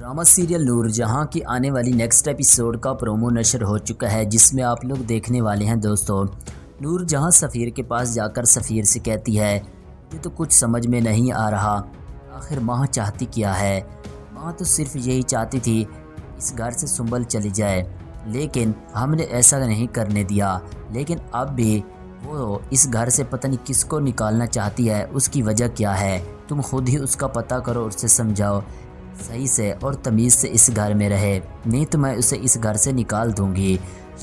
Drama serial नूर जहां की आने वाली नेक्स्ट एपिसोड का प्रोमो नशर हो चुका है, जिसमें आप लोग देखने वाले हैं दोस्तों। नूर जहां सफ़ीर के पास जाकर सफ़ीर से कहती है, मुझे तो कुछ समझ में नहीं आ रहा, आखिर माँ चाहती क्या है। माँ तो सिर्फ यही चाहती थी इस घर से सुंबल चली जाए, लेकिन हमने ऐसा नहीं करने दिया। लेकिन अब भी वो इस घर से पता नहीं किसको निकालना चाहती है, उसकी वजह क्या है, तुम खुद ही उसका पता करो, उससे समझाओ सही से और तमीज़ से इस घर में रहे, नहीं तो मैं उसे इस घर से निकाल दूंगी।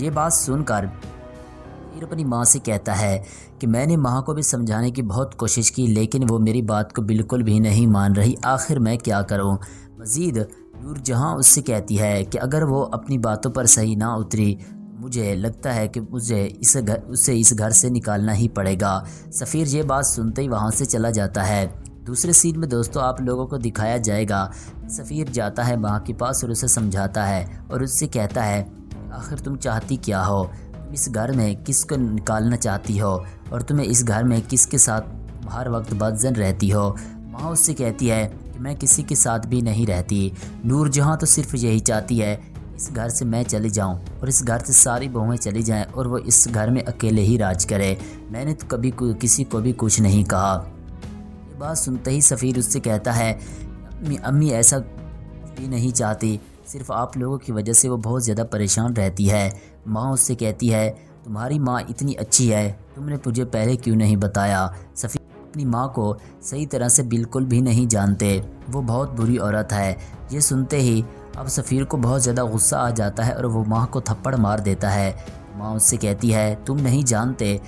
ये बात सुनकर फिर अपनी माँ से कहता है कि मैंने माँ को भी समझाने की बहुत कोशिश की, लेकिन वो मेरी बात को बिल्कुल भी नहीं मान रही, आखिर मैं क्या करूँ। मज़ीद नूर जहाँ उससे कहती है कि अगर वो अपनी बातों पर सही ना उतरी, मुझे लगता है कि मुझे उसे इस घर से निकालना ही पड़ेगा। सफ़ीर ये बात सुनते ही वहाँ से चला जाता है। दूसरे सीन में दोस्तों आप लोगों को दिखाया जाएगा, सफ़ीर जाता है माँ के पास और उसे समझाता है और उससे कहता है आखिर तुम चाहती क्या हो, तुम इस घर में किसको निकालना चाहती हो और तुम्हें इस घर में किसके साथ हर वक्त बदजन रहती हो। माँ उससे कहती है कि मैं किसी के साथ भी नहीं रहती। नूर जहाँ तो सिर्फ यही चाहती है इस घर से मैं चली जाऊं और इस घर से सारी बहुएं चली जाएं और वो इस घर में अकेले ही राज करे, मैंने तो कभी किसी को भी कुछ नहीं कहा। ये बात सुनते ही सफ़ीर उससे कहता है अम्मी ऐसा भी नहीं चाहती, सिर्फ आप लोगों की वजह से वो बहुत ज़्यादा परेशान रहती है। माँ उससे कहती है तुम्हारी माँ इतनी अच्छी है, तुमने मुझे पहले क्यों नहीं बताया। सफ़ीर अपनी माँ को सही तरह से बिल्कुल भी नहीं जानते, वो बहुत बुरी औरत है। ये सुनते ही अब सफ़ीर को बहुत ज़्यादा गुस्सा आ जाता है और वो माँ को थप्पड़ मार देता है। माँ उससे कहती है तुम नहीं जानते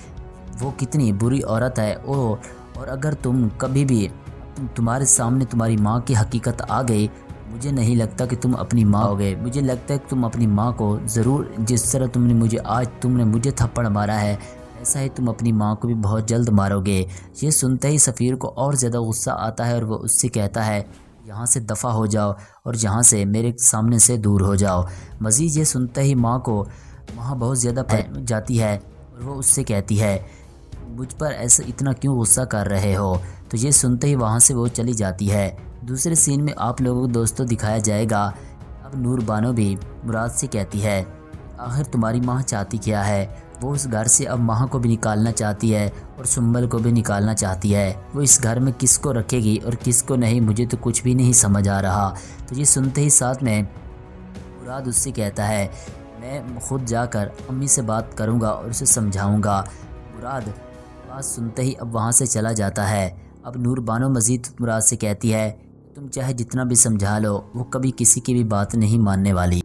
वो कितनी बुरी औरत है, और अगर तुम कभी भी तुम्हारे सामने तुम्हारी माँ की हकीकत आ गई, मुझे नहीं लगता कि तुम अपनी माँ होगे। मुझे लगता है कि तुम अपनी माँ को ज़रूर, जिस तरह तुमने मुझे थप्पड़ मारा है, ऐसा ही तुम अपनी माँ को भी बहुत जल्द मारोगे। ये सुनते ही सफ़ीर को और ज़्यादा गुस्सा आता है और वो उससे कहता है यहाँ से दफ़ा हो जाओ और यहाँ से मेरे सामने से दूर हो जाओ। मज़ीद ये सुनते ही माँ बहुत ज़्यादा जाती है और वो उससे कहती है मुझ पर ऐसा इतना क्यों गुस्सा कर रहे हो। तो ये सुनते ही वहाँ से वो चली जाती है। दूसरे सीन में आप लोगों को दोस्तों दिखाया जाएगा, अब नूर बानो भी मुराद से कहती है आखिर तुम्हारी माँ चाहती क्या है। वो उस घर से अब माँ को भी निकालना चाहती है और सुंबल को भी निकालना चाहती है। वो इस घर में किसको रखेगी और किसको नहीं, मुझे तो कुछ भी नहीं समझ आ रहा। तो ये सुनते ही साथ में मुराद उससे कहता है मैं खुद जाकर अम्मी से बात करूँगा और उसे समझाऊँगा। मुराद बात सुनते ही अब वहाँ से चला जाता है। अब नूर बानो मज़ीद मुराद से कहती है तुम चाहे जितना भी समझा लो, वो कभी किसी की भी बात नहीं मानने वाली।